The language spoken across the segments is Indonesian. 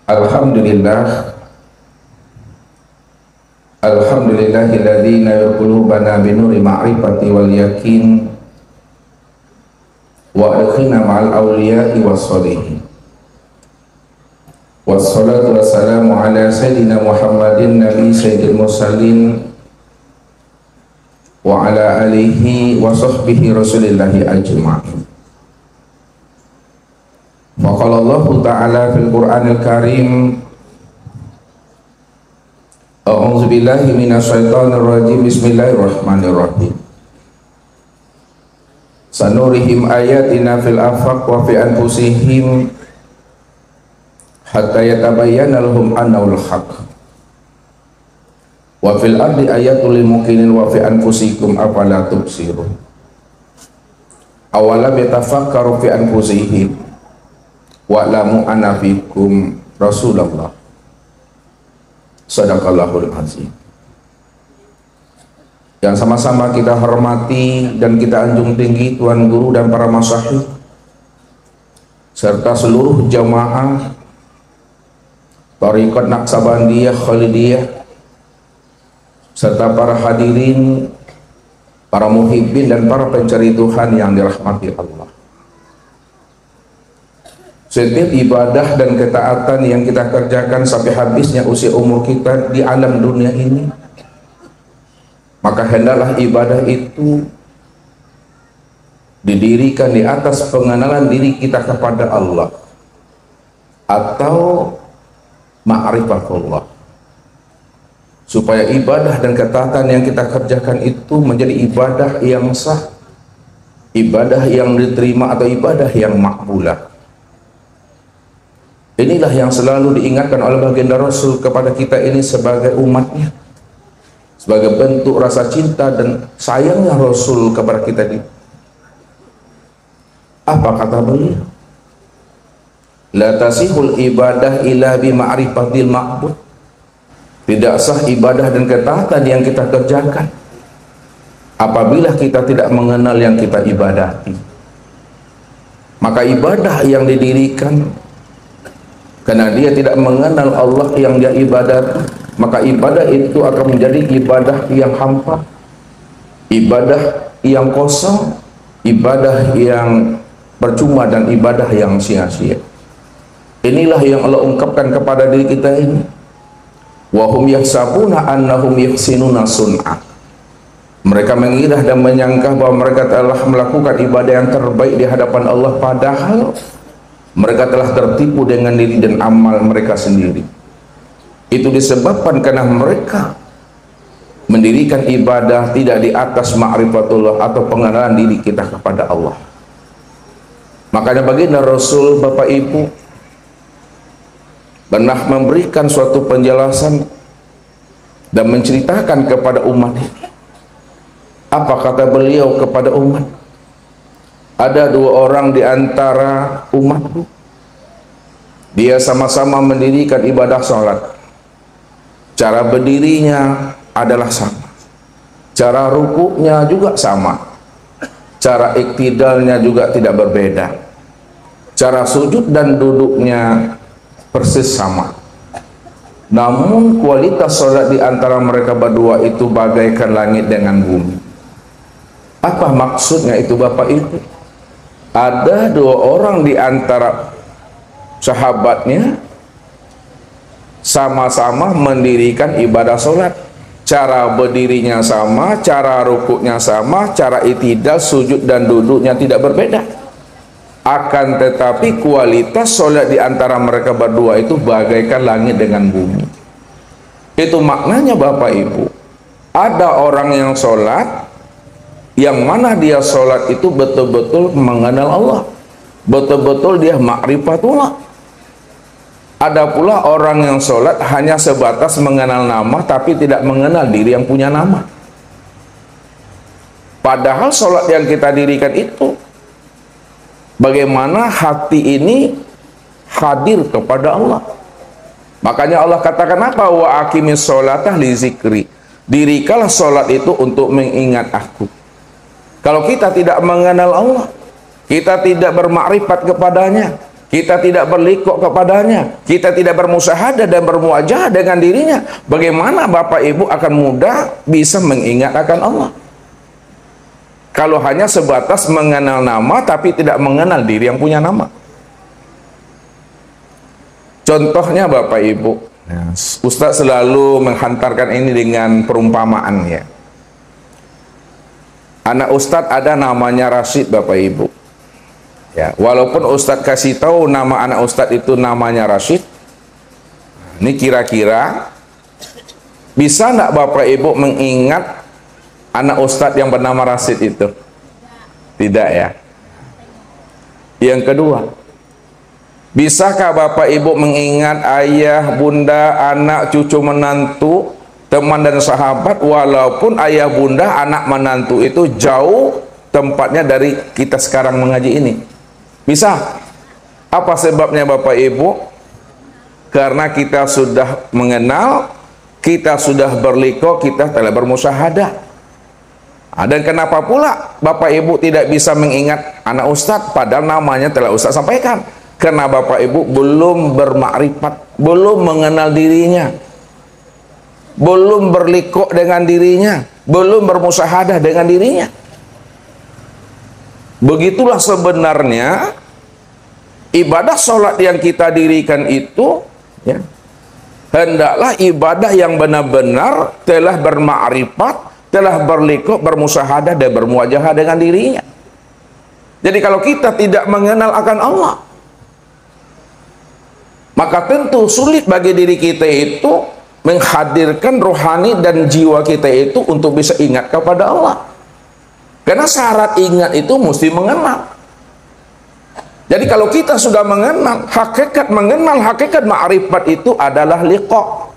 Alhamdulillah, alhamdulillahilladzi nawwara qulubana binuri ma'rifati wal yakin wa adkhilna ma'al awliya'i wassalihin. Wassalatu wassalamu ala sayyidina Muhammadin nabi sayyidil mursalin wa ala alihi wa sahbihi rasulillahi ajma'in. Wa qala Allahu ta'ala fil Qur'anil Karim, a'udzu billahi minasyaitonir rajim, bismillahirrahmanirrahim. Sanurihim ayatina fil afaq wa fi anfusihim hatta yatabayyana lahum annahul haqq. Wa fil ardi ayatul lil muqinin wa fi anfusikum afala tubsirun. Awalam yatafakkaru fi anfusihim wa'lamu anna fikum Rasulullah. Shadaqallahul azim. Yang sama-sama kita hormati dan kita anjung tinggi Tuan Guru dan para masyayikh serta seluruh jamaah Thariqat Naqsabandiyah Khalidiyah serta para hadirin, para muhibbin dan para pencari Tuhan yang dirahmati Allah. Setiap ibadah dan ketaatan yang kita kerjakan sampai habisnya usia umur kita di alam dunia ini, maka hendaklah ibadah itu didirikan di atas pengenalan diri kita kepada Allah atau ma'rifatullah, supaya ibadah dan ketaatan yang kita kerjakan itu menjadi ibadah yang sah, ibadah yang diterima atau ibadah yang makbulah. Inilah yang selalu diingatkan oleh baginda Rasul kepada kita ini sebagai umatnya, sebagai bentuk rasa cinta dan sayangnya Rasul kepada kita ini. Apa kata beliau? La tasihul ibadah illa bi ma'rifatil ma'bud. Tidak sah ibadah dan ketaatan yang kita kerjakan apabila kita tidak mengenal yang kita ibadati. Maka ibadah yang didirikan karena dia tidak mengenal Allah yang dia ibadati, maka ibadah itu akan menjadi ibadah yang hampa, ibadah yang kosong, ibadah yang percuma dan ibadah yang sia-sia. Inilah yang Allah ungkapkan kepada diri kita ini. Wa hum yahsabuna annahum yuhsinuna sun'a. Mereka mengira dan menyangka bahwa mereka telah melakukan ibadah yang terbaik di hadapan Allah, padahal mereka telah tertipu dengan diri dan amal mereka sendiri. Itu disebabkan karena mereka mendirikan ibadah tidak di atas ma'rifatullah atau pengenalan diri kita kepada Allah. Makanya baginda Rasul, Bapak Ibu, pernah memberikan suatu penjelasan dan menceritakan kepada umat ini. Apa kata beliau kepada umat? Ada dua orang di antara umatku, dia sama-sama mendirikan ibadah sholat. Cara berdirinya adalah sama, cara rukuknya juga sama, cara iktidalnya juga tidak berbeda, cara sujud dan duduknya persis sama. Namun kualitas sholat di antara mereka berdua itu bagaikan langit dengan bumi. Apa maksudnya itu, Bapak Ibu? Ada dua orang di antara sahabatnya sama-sama mendirikan ibadah sholat. Cara berdirinya sama, cara rukuknya sama, cara itidal, sujud dan duduknya tidak berbeda. Akan tetapi kualitas sholat di antara mereka berdua itu bagaikan langit dengan bumi. Itu maknanya, Bapak Ibu. Ada orang yang sholat, yang mana dia sholat itu betul-betul mengenal Allah, betul-betul dia ma'rifatullah. Ada pula orang yang sholat hanya sebatas mengenal nama tapi tidak mengenal diri yang punya nama. Padahal sholat yang kita dirikan itu, bagaimana hati ini hadir kepada Allah. Makanya Allah katakan apa? Wa aqimis sholatah li zikri. Dirikanlah sholat itu untuk mengingat aku. Kalau kita tidak mengenal Allah, kita tidak bermakrifat kepadanya, kita tidak berlikok kepadanya, kita tidak bermusyahadah dan bermuajah dengan dirinya, bagaimana Bapak Ibu akan mudah bisa mengingat akan Allah? Kalau hanya sebatas mengenal nama tapi tidak mengenal diri yang punya nama. Contohnya Bapak Ibu, Ustaz selalu menghantarkan ini dengan perumpamaan ya. Anak Ustadz ada namanya Rashid Bapak Ibu. Ya, walaupun Ustadz kasih tahu nama anak Ustadz itu namanya Rashid, ini kira-kira bisa enggak Bapak Ibu mengingat anak Ustadz yang bernama Rashid itu? Tidak ya. Yang kedua, bisakah Bapak Ibu mengingat ayah, bunda, anak, cucu, menantu, teman dan sahabat, walaupun ayah, bunda, anak, menantu itu jauh tempatnya dari kita sekarang mengaji ini? Bisa. Apa sebabnya Bapak Ibu? Karena kita sudah mengenal, kita sudah berliko, kita telah bermusyahadah. Dan kenapa pula Bapak Ibu tidak bisa mengingat anak Ustadz padahal namanya telah Ustadz sampaikan? Karena Bapak Ibu belum bermakrifat, belum mengenal dirinya, belum berliko dengan dirinya, belum bermusyahadah dengan dirinya. Begitulah sebenarnya ibadah sholat yang kita dirikan itu ya, hendaklah ibadah yang benar-benar telah bermakrifat, telah berliko, bermusyahadah dan bermuajahah dengan dirinya. Jadi kalau kita tidak mengenal akan Allah, maka tentu sulit bagi diri kita itu menghadirkan rohani dan jiwa kita itu untuk bisa ingat kepada Allah. Karena syarat ingat itu mesti mengenal. Jadi kalau kita sudah mengenal hakikat ma'rifat itu adalah liqa.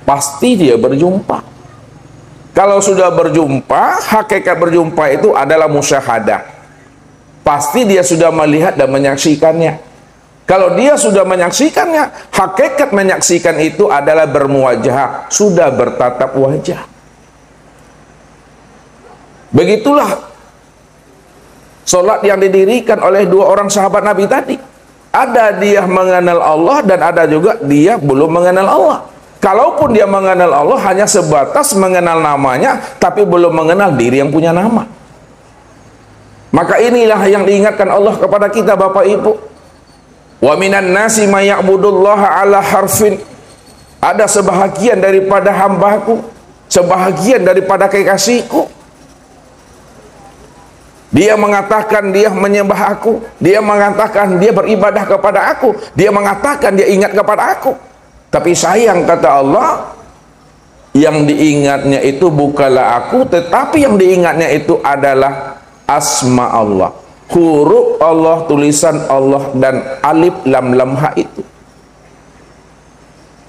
Pasti dia berjumpa. Kalau sudah berjumpa, hakikat berjumpa itu adalah musyahadah. Pasti dia sudah melihat dan menyaksikannya. Kalau dia sudah menyaksikannya, hakikat menyaksikan itu adalah bermuwajah, sudah bertatap wajah. Begitulah solat yang didirikan oleh dua orang sahabat Nabi tadi. Ada dia mengenal Allah dan ada juga dia belum mengenal Allah. Kalaupun dia mengenal Allah hanya sebatas mengenal namanya, tapi belum mengenal diri yang punya nama. Maka inilah yang diingatkan Allah kepada kita Bapak Ibu. Wa minan nasi may ya'budullaha ala harfin. Ada sebahagian daripada hambaku, sebahagian daripada kekasihku, dia mengatakan dia menyembah aku, dia mengatakan dia beribadah kepada aku, dia mengatakan dia ingat kepada aku. Tapi sayang kata Allah, yang diingatnya itu bukanlah aku, tetapi yang diingatnya itu adalah asma Allah, huruf Allah, tulisan Allah, dan alif lam lam ha itu.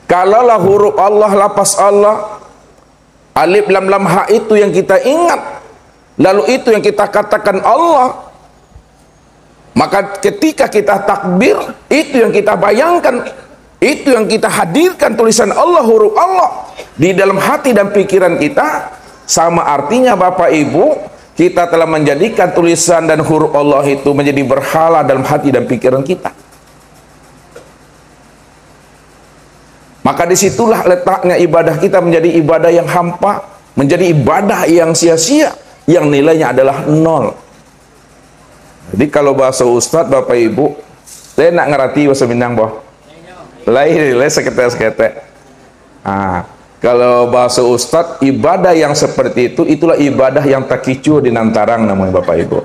Kalaulah huruf Allah, lapas Allah, alif lam lam ha itu yang kita ingat, lalu itu yang kita katakan Allah, maka ketika kita takbir, itu yang kita bayangkan, itu yang kita hadirkan, tulisan Allah, huruf Allah di dalam hati dan pikiran kita. Sama artinya Bapak Ibu, kita telah menjadikan tulisan dan huruf Allah itu menjadi berhala dalam hati dan pikiran kita. Maka disitulah letaknya ibadah kita menjadi ibadah yang hampa, menjadi ibadah yang sia-sia, yang nilainya adalah nol. Jadi kalau bahasa Ustadz Bapak Ibu, saya nak ngerti bahasa Minang boh. Lain seketek-seketek. Kalau bahasa Ustadz, ibadah yang seperti itu, itulah ibadah yang takicu di nantarang namanya Bapak Ibu.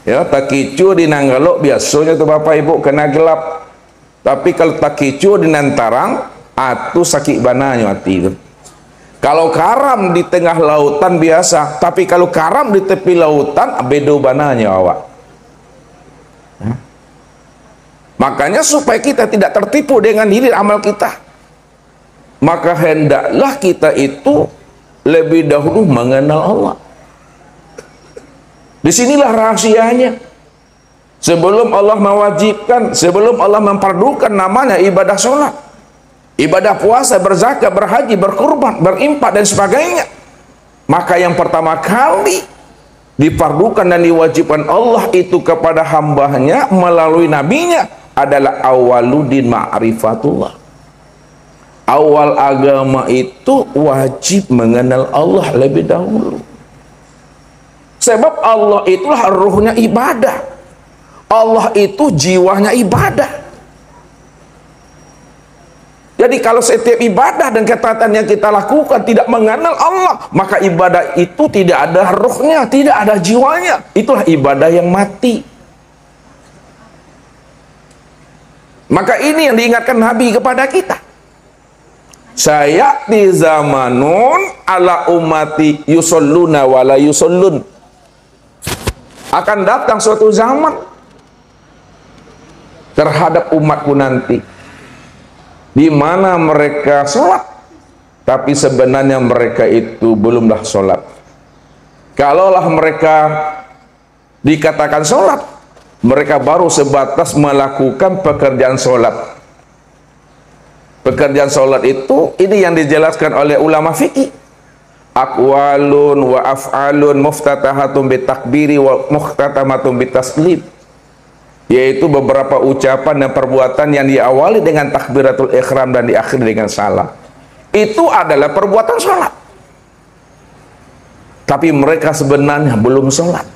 Ya, takicu di nanggalo biasanya tuh Bapak Ibu kena gelap. Tapi kalau takicu di nantarang, atu sakit bananya hati itu. Kalau karam di tengah lautan biasa, tapi kalau karam di tepi lautan, bedo bananya awak. Makanya supaya kita tidak tertipu dengan diri amal kita, maka hendaklah kita itu lebih dahulu mengenal Allah. Disinilah rahasianya. Sebelum Allah mewajibkan, sebelum Allah memperdukan namanya ibadah sholat, ibadah puasa, berzakat, berhaji, berkurban, berimpak dan sebagainya, maka yang pertama kali difardukan dan diwajibkan Allah itu kepada hambanya melalui nabinya adalah awaludin ma'rifatullah. Awal agama itu wajib mengenal Allah lebih dahulu. Sebab Allah itulah ruhnya ibadah. Allah itu jiwanya ibadah. Jadi kalau setiap ibadah dan ketaatan yang kita lakukan tidak mengenal Allah, maka ibadah itu tidak ada ruhnya, tidak ada jiwanya. Itulah ibadah yang mati. Maka ini yang diingatkan Nabi kepada kita. Sayati zamanun ala ummati yusalluna wala yusallun. Akan datang suatu zaman terhadap umatku nanti, di mana mereka sholat, tapi sebenarnya mereka itu belumlah sholat. Kalaulah mereka dikatakan sholat, mereka baru sebatas melakukan pekerjaan sholat. Pekerjaan sholat itu, ini yang dijelaskan oleh ulama fikih. Aqwalun wa af'alun muftatahatun bitakbiri wa muhtatamatun bitaslim. Yaitu beberapa ucapan dan perbuatan yang diawali dengan takbiratul ihram dan diakhiri dengan salam. Itu adalah perbuatan sholat. Tapi mereka sebenarnya belum sholat.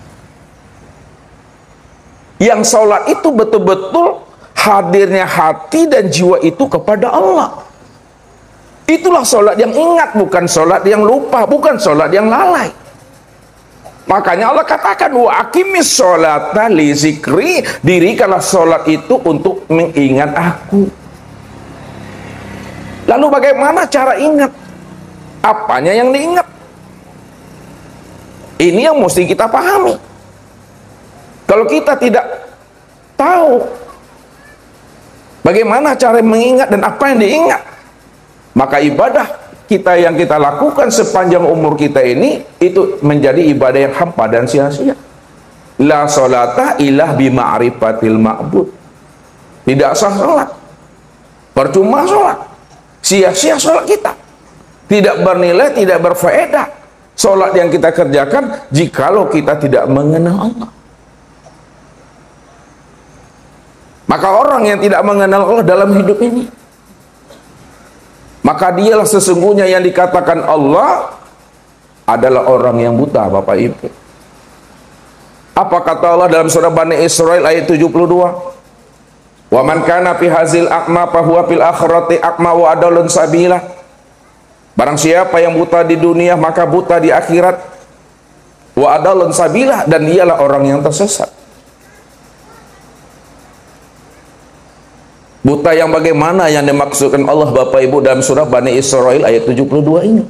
Yang sholat itu betul-betul hadirnya hati dan jiwa itu kepada Allah. Itulah sholat yang ingat, bukan sholat yang lupa, bukan sholat yang lalai. Makanya Allah katakan wa aqimis sholata li zikri, dirikanlah sholat itu untuk mengingat aku. Lalu bagaimana cara ingat? Apanya yang diingat? Ini yang mesti kita pahami. Kalau kita tidak tahu bagaimana cara mengingat dan apa yang diingat, maka ibadah kita yang kita lakukan sepanjang umur kita ini itu menjadi ibadah yang hampa dan sia-sia. La sholata ilah bima'rifatil ma'bud. Tidak sah sholat, percuma sholat, sia-sia sholat kita, tidak bernilai, tidak berfaedah sholat yang kita kerjakan jikalau kita tidak mengenal Allah. Maka orang yang tidak mengenal Allah dalam hidup ini, maka dialah sesungguhnya yang dikatakan Allah adalah orang yang buta, Bapak Ibu. Apa kata Allah dalam surah Bani Israil ayat 72? Wa man kana fi hazil a'ma fa huwa fil akhirati a'ma wa adallun sabila. Barang siapa yang buta di dunia maka buta di akhirat. Wa adallun sabila, dan dialah orang yang tersesat. Buta yang bagaimana yang dimaksudkan Allah Bapak Ibu dalam surah Bani Israil ayat 72 ini?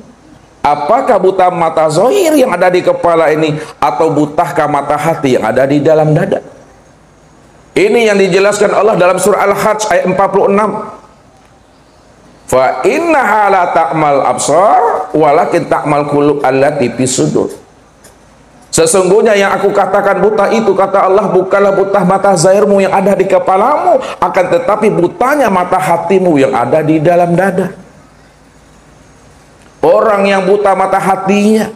Apakah buta mata zahir yang ada di kepala ini, atau butahkah mata hati yang ada di dalam dada? Ini yang dijelaskan Allah dalam surah Al-Hajj ayat 46. Fa innaha la ta'mal absar walakin ta'mal qulub allati fis sudur. Sesungguhnya yang aku katakan buta itu, kata Allah, bukanlah buta mata zahirmu yang ada di kepalamu, akan tetapi butanya mata hatimu yang ada di dalam dada. Orang yang buta mata hatinya,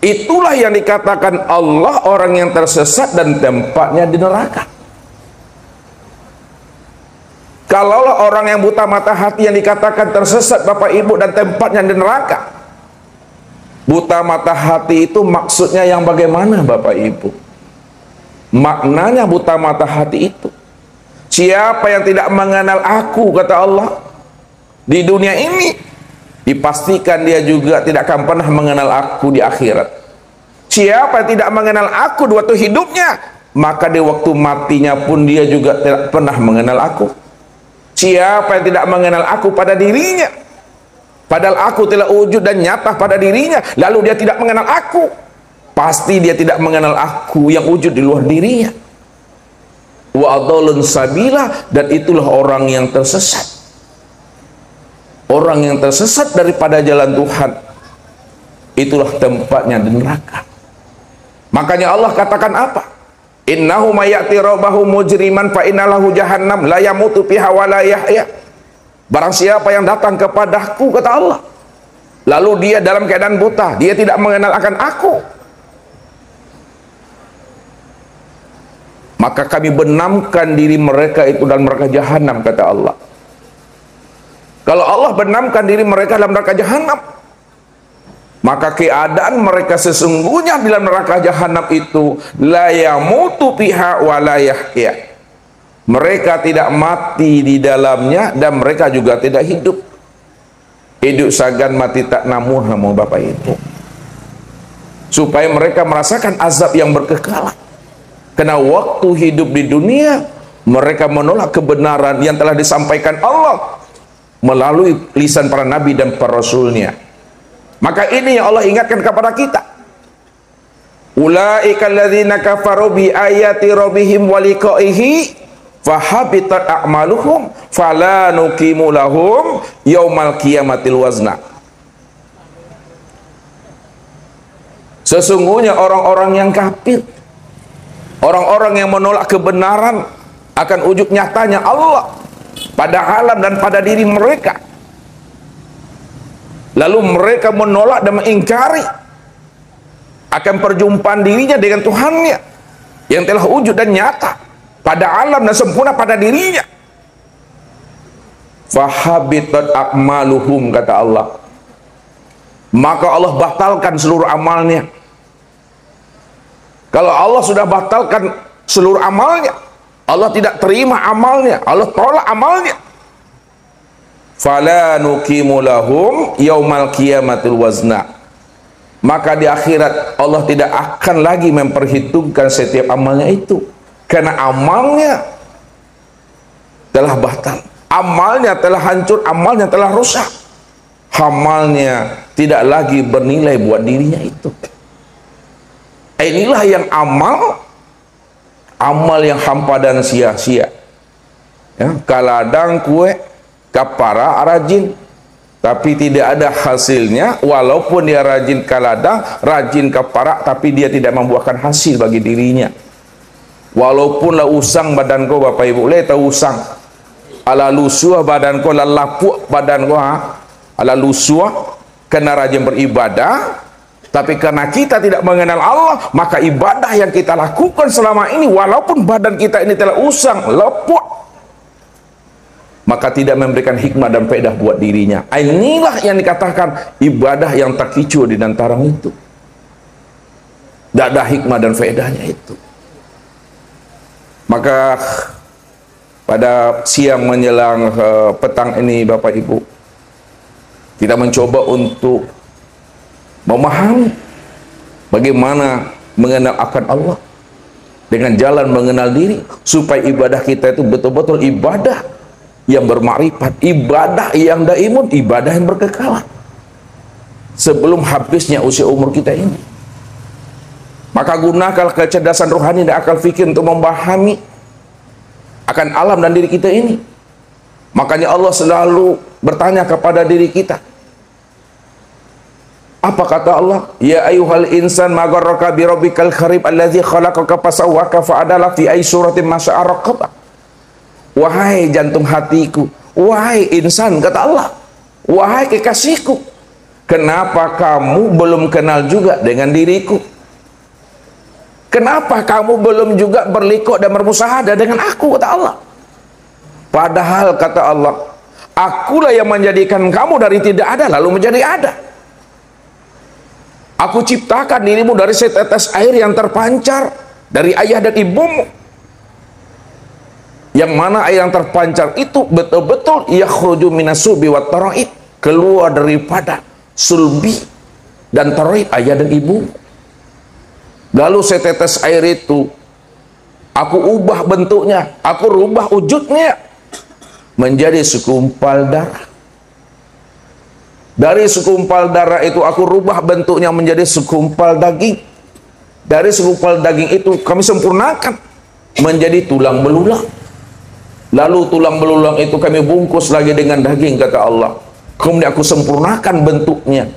itulah yang dikatakan Allah orang yang tersesat dan tempatnya di neraka. Kalaulah orang yang buta mata hati yang dikatakan tersesat, Bapak Ibu, dan tempatnya di neraka, buta mata hati itu maksudnya yang bagaimana, Bapak Ibu? Maknanya buta mata hati itu, siapa yang tidak mengenal aku, kata Allah, di dunia ini, dipastikan dia juga tidak akan pernah mengenal aku di akhirat. Siapa yang tidak mengenal aku di waktu hidupnya, maka di waktu matinya pun dia juga tidak pernah mengenal aku. Siapa yang tidak mengenal aku pada dirinya, padahal aku telah wujud dan nyata pada dirinya, lalu dia tidak mengenal aku, pasti dia tidak mengenal aku yang wujud di luar dirinya. Wa adallun sabila, dan itulah orang yang tersesat. Orang yang tersesat daripada jalan Tuhan, itulah tempatnya di neraka. Makanya Allah katakan apa? Innahu mayati rabbahu mujriman fa innalahu jahannam la yamutu fiha wa la yahya. Barang siapa yang datang kepadaku, kata Allah, lalu dia dalam keadaan buta, dia tidak mengenal akan aku, maka kami benamkan diri mereka itu dalam neraka jahanam, kata Allah. Kalau Allah benamkan diri mereka dalam neraka jahanam, maka keadaan mereka sesungguhnya dalam neraka jahanam itu la yamutu fiha wa la yahya. Mereka tidak mati di dalamnya dan mereka juga tidak hidup. Hidup sagan mati tak namuh namu Bapak Ibu. Supaya mereka merasakan azab yang berkekalan. Karena waktu hidup di dunia mereka menolak kebenaran yang telah disampaikan Allah melalui lisan para nabi dan para rasulnya. Maka ini yang Allah ingatkan kepada kita. Ulaika alladzina kafaru bi ayati rabbihim wa liqa'ihi fahabitat a'maluhum fala nuqimu lahum yaumal qiyamatil wazna. Sesungguhnya orang-orang yang kafir, orang-orang yang menolak kebenaran akan wujud nyatanya Allah pada alam dan pada diri mereka, lalu mereka menolak dan mengingkari akan perjumpaan dirinya dengan Tuhannya yang telah wujud dan nyata pada alam dan sempurna pada dirinya. Fahabitat a'maluhum, kata Allah, maka Allah batalkan seluruh amalnya. Kalau Allah sudah batalkan seluruh amalnya, Allah tidak terima amalnya, Allah tolak amalnya. Fala nuqimu lahum yaumal qiyamatil wazna. Maka di akhirat Allah tidak akan lagi memperhitungkan setiap amalnya itu, karena amalnya telah batal, amalnya telah hancur, amalnya telah rusak, amalnya tidak lagi bernilai buat dirinya itu. Inilah yang amal yang hampa dan sia-sia. Ya, kaladang kue kapara rajin, tapi tidak ada hasilnya. Walaupun dia rajin kaladang, rajin kapara, tapi dia tidak membuahkan hasil bagi dirinya. Walaupun lah usang badan kau Bapak Ibu, le tahu usang, ala lusuah badan kau, la lapuk badan kau, ala lusuah, kena rajin beribadah. Tapi karena kita tidak mengenal Allah, maka ibadah yang kita lakukan selama ini, walaupun badan kita ini telah usang, lepuk, maka tidak memberikan hikmah dan faedah buat dirinya. Inilah yang dikatakan ibadah yang tak kicu di antara itu. Tidak ada hikmah dan faedahnya itu. Maka pada siang menjelang petang ini Bapak Ibu, kita mencoba untuk memahami bagaimana mengenal akan Allah dengan jalan mengenal diri, supaya ibadah kita itu betul-betul ibadah yang bermakrifat, ibadah yang daimun, ibadah yang berkekalan sebelum habisnya usia umur kita ini. Maka gunakan kecerdasan rohani dan akal fikir untuk memahami akan alam dan diri kita ini. Makanya Allah selalu bertanya kepada diri kita. Apa kata Allah? Ya ayyuhal insan ma gharraka bi rabbikal karim allazi khalaqaka fasawwaka fa'adala fi ayyi suratin ma syaa rakkaba. Wahai jantung hatiku, wahai insan, kata Allah, wahai kekasihku, kenapa kamu belum kenal juga dengan diriku? Kenapa kamu belum juga berlikuk dan bermusahadah dengan aku, kata Allah? Padahal kata Allah, akulah yang menjadikan kamu dari tidak ada lalu menjadi ada. Aku ciptakan dirimu dari setetes air yang terpancar dari ayah dan ibumu, yang mana air yang terpancar itu betul-betul yakhruju minasubi wat taraib, keluar daripada sulbi dan taraib ayah dan ibu. Lalu setetes air itu aku ubah bentuknya, aku rubah wujudnya menjadi segumpal darah. Dari segumpal darah itu aku rubah bentuknya menjadi segumpal daging. Dari segumpal daging itu kami sempurnakan menjadi tulang belulang. Lalu tulang belulang itu kami bungkus lagi dengan daging, kata Allah. Kemudian aku sempurnakan bentuknya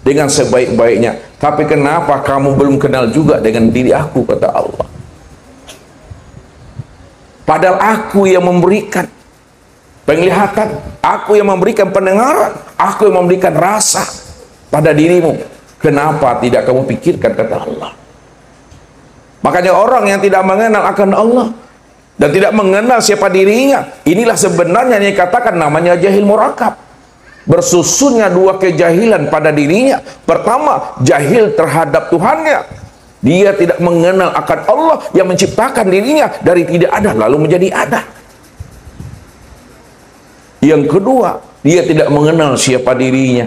dengan sebaik-baiknya. Tapi kenapa kamu belum kenal juga dengan diri aku, kata Allah? Padahal aku yang memberikan penglihatan, aku yang memberikan pendengaran, aku yang memberikan rasa pada dirimu. Kenapa tidak kamu pikirkan, kata Allah? Makanya orang yang tidak mengenal akan Allah dan tidak mengenal siapa dirinya, inilah sebenarnya yang dikatakan namanya jahil murakab. Bersusunnya dua kejahilan pada dirinya. Pertama, jahil terhadap Tuhannya. Dia tidak mengenal akan Allah yang menciptakan dirinya dari tidak ada lalu menjadi ada. Yang kedua, dia tidak mengenal siapa dirinya.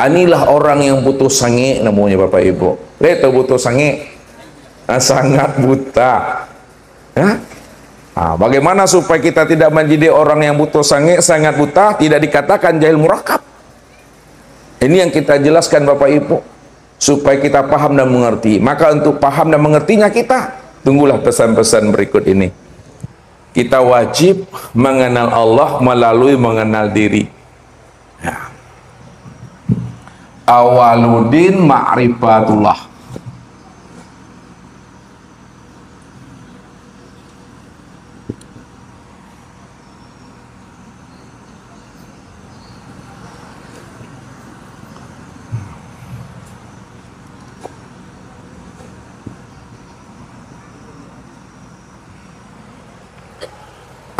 Inilah orang yang butuh sange namanya Bapak Ibu. Lihat butuh sange, sangat buta. Ya? Nah, bagaimana supaya kita tidak menjadi orang yang butuh sange, sangat buta, tidak dikatakan jahil murakab? Ini yang kita jelaskan Bapak Ibu, supaya kita paham dan mengerti. Maka untuk paham dan mengertinya kita, tunggulah pesan-pesan berikut ini. Kita wajib mengenal Allah melalui mengenal diri. Ya. Awaludin ma'rifatullah.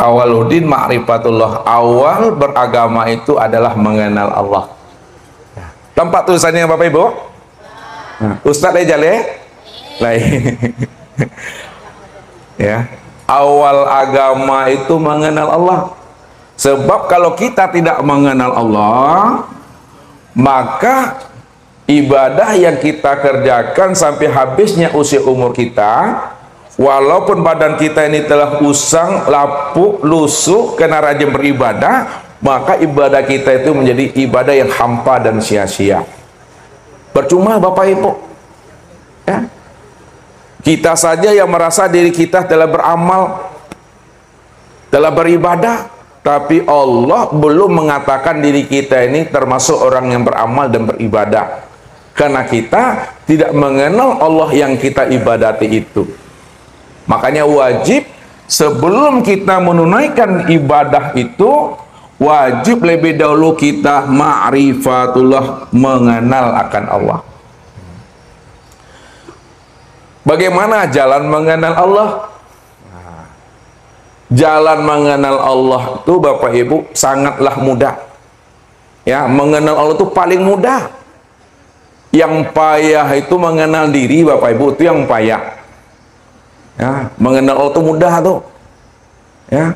Awaludin ma'rifatullah. Awal beragama itu adalah mengenal Allah. Tempat tulisannya Bapak Ibu? Ustadz aja ya. Awal agama itu mengenal Allah. Sebab kalau kita tidak mengenal Allah, maka ibadah yang kita kerjakan sampai habisnya usia umur kita, walaupun badan kita ini telah usang, lapuk, lusuh karena rajin beribadah, maka ibadah kita itu menjadi ibadah yang hampa dan sia-sia. Percuma Bapak Ibu. Ya. Kita saja yang merasa diri kita telah beramal, telah beribadah, tapi Allah belum mengatakan diri kita ini termasuk orang yang beramal dan beribadah. Karena kita tidak mengenal Allah yang kita ibadati itu. Makanya wajib sebelum kita menunaikan ibadah itu, wajib lebih dahulu kita ma'rifatullah, mengenal akan Allah. Bagaimana jalan mengenal Allah? Jalan mengenal Allah itu Bapak Ibu sangatlah mudah. Ya, mengenal Allah itu paling mudah. Yang payah itu mengenal diri Bapak Ibu, itu yang payah. Ya, mengenal Allah itu mudah tuh. Ya.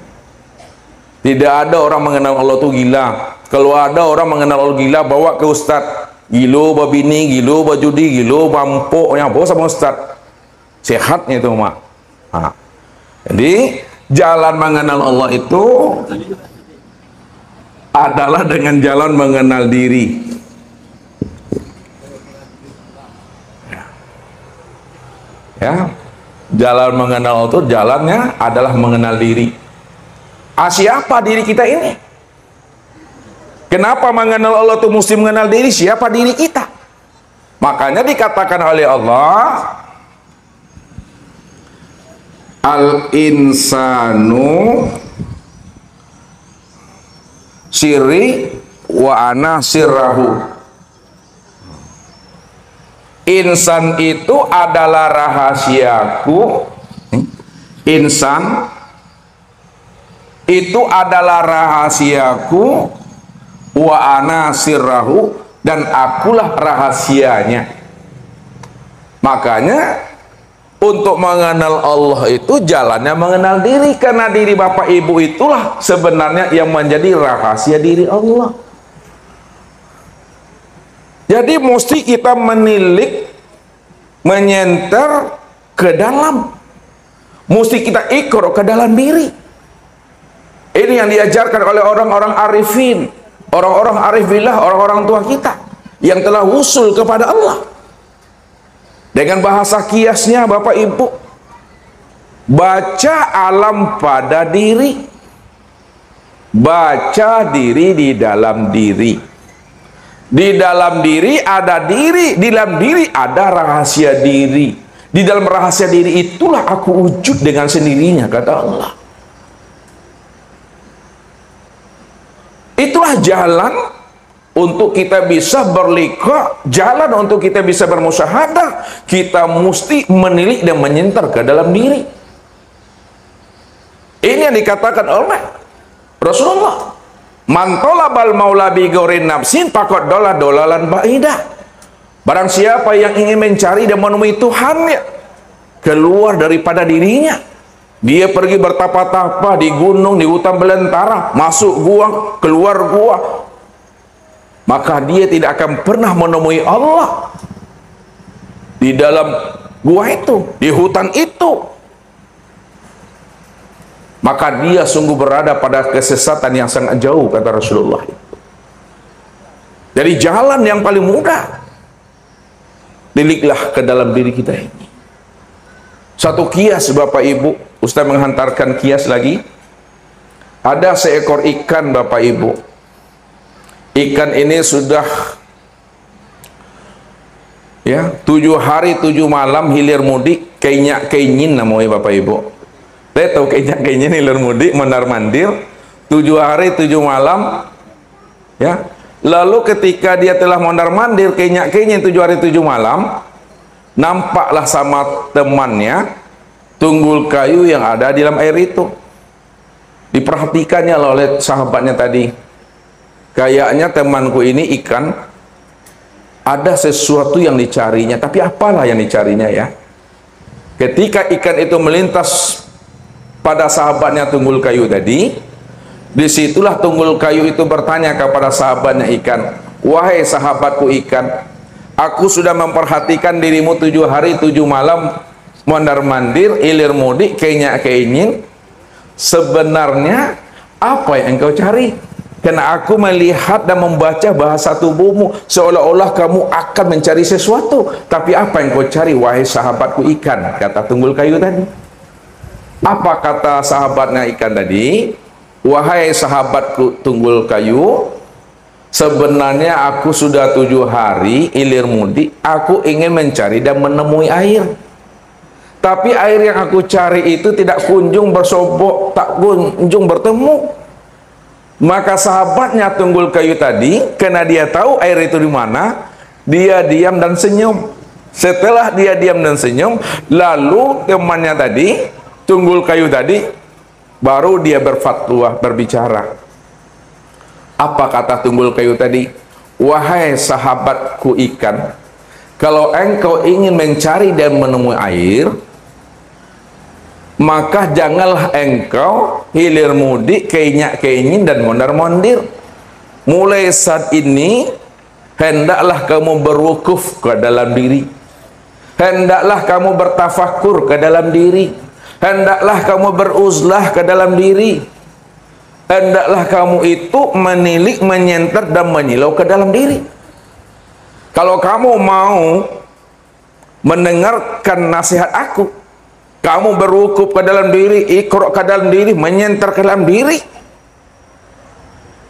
Tidak ada orang mengenal Allah itu gila. Kalau ada orang mengenal Allah gila, bawa ke ustadz. Gilo babini, gilo bajudi, gilo bampok, yang bawa sama ustadz. Sehatnya itu mak. Nah, jadi jalan mengenal Allah itu adalah dengan jalan mengenal diri. Ya, jalan mengenal Allah itu jalannya adalah mengenal diri. Siapa diri kita ini? Kenapa mengenal Allah itu mesti mengenal diri? Siapa diri kita? Makanya dikatakan oleh Allah, al-insanu sirri wa ana sirrahu. Insan itu adalah rahasiaku. Insan itu adalah rahasiaku, wa ana sirrahu, dan akulah rahasianya. Makanya untuk mengenal Allah itu jalannya mengenal diri, karena diri Bapak Ibu itulah sebenarnya yang menjadi rahasia diri Allah. Jadi mesti kita menilik, menyenter ke dalam, mesti kita ikut ke dalam diri. Ini yang diajarkan oleh orang-orang arifin, orang-orang arif billah, orang-orang tua kita yang telah usul kepada Allah. Dengan bahasa kiasnya Bapak Ibu, baca alam pada diri, baca diri di dalam diri. Di dalam diri ada diri, di dalam diri ada rahasia diri. Di dalam rahasia diri itulah aku wujud dengan sendirinya, kata Allah. Itulah jalan untuk kita bisa berliqa, jalan untuk kita bisa bermusyahadah, kita mesti menilik dan menyentar ke dalam diri. Ini yang dikatakan oleh Rasulullah. Man talabal maula bi ghairi nafsin faqad dolalan ba'idah. Barang siapa yang ingin mencari dan menemui Tuhannya keluar daripada dirinya, dia pergi bertapa-tapa di gunung, di hutan belantara, masuk gua, keluar gua, maka dia tidak akan pernah menemui Allah di dalam gua itu, di hutan itu. Maka dia sungguh berada pada kesesatan yang sangat jauh, kata Rasulullah. Jadi jalan yang paling mudah, liliklah ke dalam diri kita ini. Satu kias, Bapak Ibu, Ustaz menghantarkan kias lagi. Ada seekor ikan, Bapak Ibu. Ikan ini sudah 7 hari 7 malam hilir mudik, kenyak kenyin namanya, Bapak Ibu. Saya tahu kenyak kenyin hilir mudik, mondar mandir 7 hari 7 malam, ya. Lalu ketika dia telah mondar mandir kenyak kenyin 7 hari 7 malam, nampaklah sama temannya tunggul kayu yang ada di dalam air itu. Diperhatikannya oleh sahabatnya tadi, kayaknya temanku ini ikan, ada sesuatu yang dicarinya, tapi apalah yang dicarinya ya. Ketika ikan itu melintas pada sahabatnya tunggul kayu tadi, disitulah tunggul kayu itu bertanya kepada sahabatnya ikan, wahai sahabatku ikan, aku sudah memperhatikan dirimu 7 hari 7 malam mondar mandir, ilir mudik, kenyak kenyin. Sebenarnya apa yang engkau cari? Karena aku melihat dan membaca bahasa tubuhmu seolah-olah kamu akan mencari sesuatu. Tapi apa yang kau cari, wahai sahabatku ikan? Kata tunggul kayu tadi. Apa kata sahabatnya ikan tadi? Wahai sahabatku tunggul kayu, sebenarnya aku sudah 7 hari ilir mudik, aku ingin mencari dan menemui air. Tapi air yang aku cari itu tidak kunjung bersobok, tak kunjung bertemu. Maka sahabatnya tunggul kayu tadi, karena dia tahu air itu di mana, dia diam dan senyum. Setelah dia diam dan senyum, lalu temannya tadi, tunggul kayu tadi, baru dia berfatwa, berbicara. Apa kata tunggul kayu tadi? Wahai sahabatku ikan, kalau engkau ingin mencari dan menemui air, maka janganlah engkau hilir mudik, kenyak kenyin dan mondar mandir. Mulai saat ini hendaklah kamu berwukuf ke dalam diri, hendaklah kamu bertafakur ke dalam diri, hendaklah kamu beruzlah ke dalam diri, hendaklah kamu itu menilik, menyenter dan menyilau ke dalam diri. Kalau kamu mau mendengarkan nasihat aku, kamu berwukuf ke dalam diri, iqra ke dalam diri, menyenter ke dalam diri,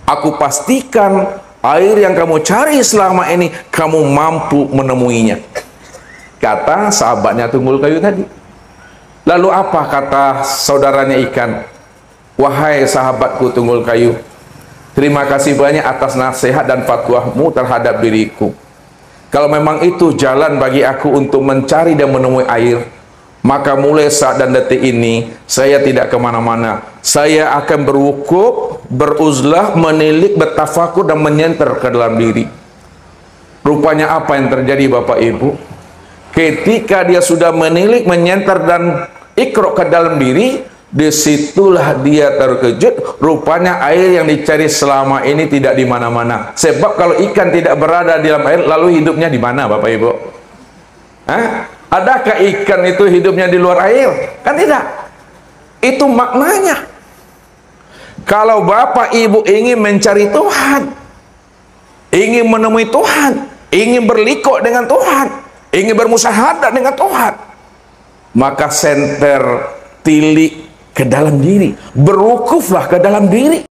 aku pastikan air yang kamu cari selama ini kamu mampu menemuinya. Kata sahabatnya tunggul kayu tadi. Lalu apa kata saudaranya ikan? Wahai sahabatku tunggul kayu, terima kasih banyak atas nasihat dan fatwamu terhadap diriku. Kalau memang itu jalan bagi aku untuk mencari dan menemui air, maka mulai saat dan detik ini saya tidak kemana-mana. Saya akan berwukuf, beruzlah, menilik, bertafakur dan menyenter ke dalam diri. Rupanya apa yang terjadi Bapak Ibu? Ketika dia sudah menilik, menyenter dan iqra ke dalam diri, disitulah dia terkejut. Rupanya air yang dicari selama ini tidak di mana-mana. Sebab kalau ikan tidak berada di dalam air, lalu hidupnya di mana Bapak Ibu? Adakah ikan itu hidupnya di luar air? Kan tidak. Itu maknanya. Kalau Bapak Ibu ingin mencari Tuhan, ingin menemui Tuhan, ingin berliqa dengan Tuhan, ingin bermusyahadah dengan Tuhan, maka senter tilik ke dalam diri, berwukuflah ke dalam diri.